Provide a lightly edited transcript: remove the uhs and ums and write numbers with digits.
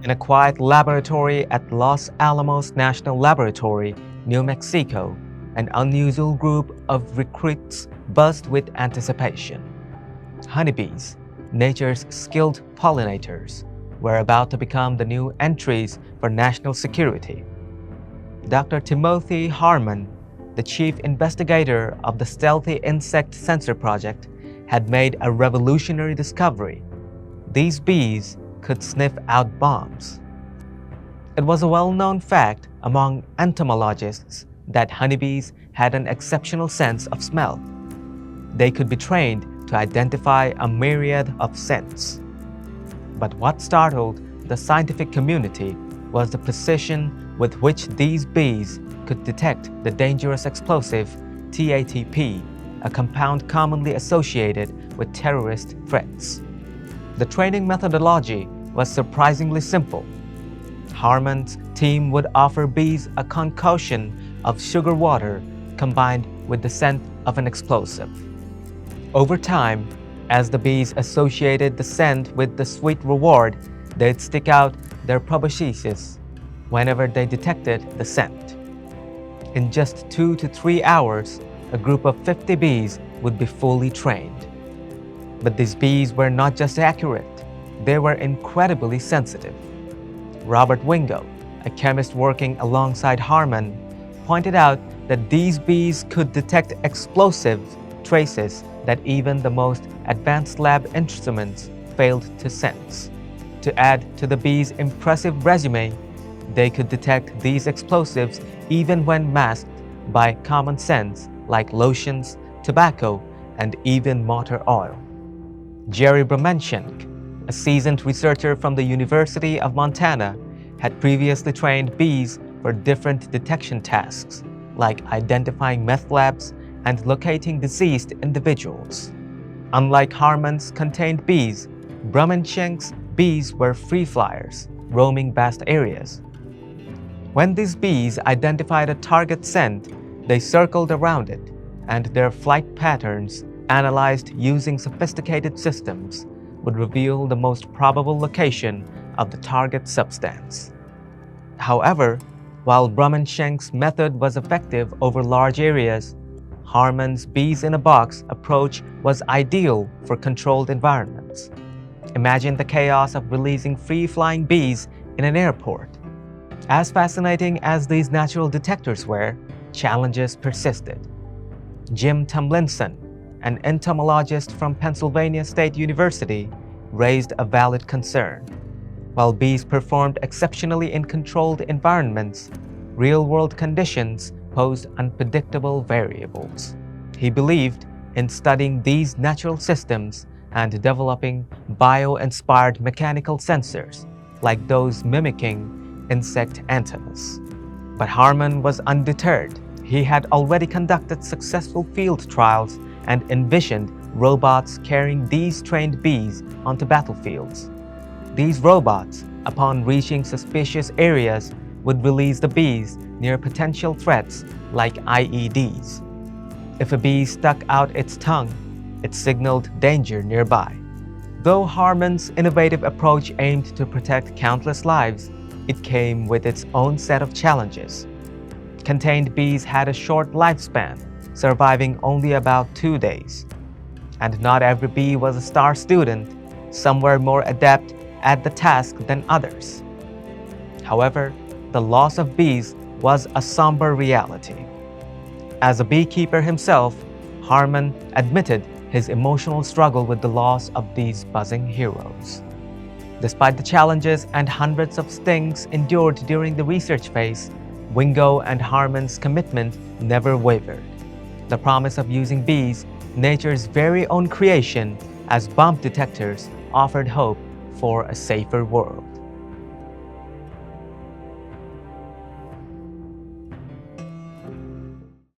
In a quiet laboratory at Los Alamos National Laboratory, New Mexico, an unusual group of recruits buzzed with anticipation. Honeybees, nature's skilled pollinators, were about to become the new entries for national security. Dr. Timothy Harmon, the chief investigator of the Stealthy Insect Sensor Project, had made a revolutionary discovery. These bees could sniff out bombs. It was a well-known fact among entomologists that honeybees had an exceptional sense of smell. They could be trained to identify a myriad of scents. But what startled the scientific community was the precision with which these bees could detect the dangerous explosive TATP, a compound commonly associated with terrorist threats. The training methodology was surprisingly simple. Harmon's team would offer bees a concoction of sugar water combined with the scent of an explosive. Over time, as the bees associated the scent with the sweet reward, they'd stick out their proboscises whenever they detected the scent. In just 2 to 3 hours, a group of 50 bees would be fully trained. But these bees were not just accurate, they were incredibly sensitive. Robert Wingo, a chemist working alongside Harmon, pointed out that these bees could detect explosive traces that even the most advanced lab instruments failed to sense. To add to the bees' impressive resume, they could detect these explosives even when masked by common scents like lotions, tobacco, and even motor oil. Jerry Bromenschenk, a seasoned researcher from the University of Montana, had previously trained bees for different detection tasks, like identifying meth labs and locating deceased individuals. Unlike Harmon's contained bees, Bromenschenk's bees were free flyers, roaming vast areas. When these bees identified a target scent, they circled around it, and their flight patterns, analyzed using sophisticated systems, would reveal the most probable location of the target substance. However, while Bromenschenk's method was effective over large areas, Harmon's bees-in-a-box approach was ideal for controlled environments. Imagine the chaos of releasing free-flying bees in an airport. As fascinating as these natural detectors were, challenges persisted. Jim Tomlinson, an entomologist from Pennsylvania State University, raised a valid concern. While bees performed exceptionally in controlled environments, real-world conditions posed unpredictable variables. He believed in studying these natural systems and developing bio-inspired mechanical sensors, like those mimicking insect antennas. But Harmon was undeterred. He had already conducted successful field trials and envisioned robots carrying these trained bees onto battlefields. These robots, upon reaching suspicious areas, would release the bees near potential threats like IEDs. If a bee stuck out its tongue, it signaled danger nearby. Though Harmon's innovative approach aimed to protect countless lives, it came with its own set of challenges. Contained bees had a short lifespan, surviving only about 2 days. And not every bee was a star student. Some were more adept at the task than others. However, the loss of bees was a somber reality. As a beekeeper himself, Harmon admitted his emotional struggle with the loss of these buzzing heroes. Despite the challenges and hundreds of stings endured during the research phase, Wingo and Harmon's commitment never wavered. The promise of using bees, nature's very own creation, as bomb detectors offered hope for a safer world.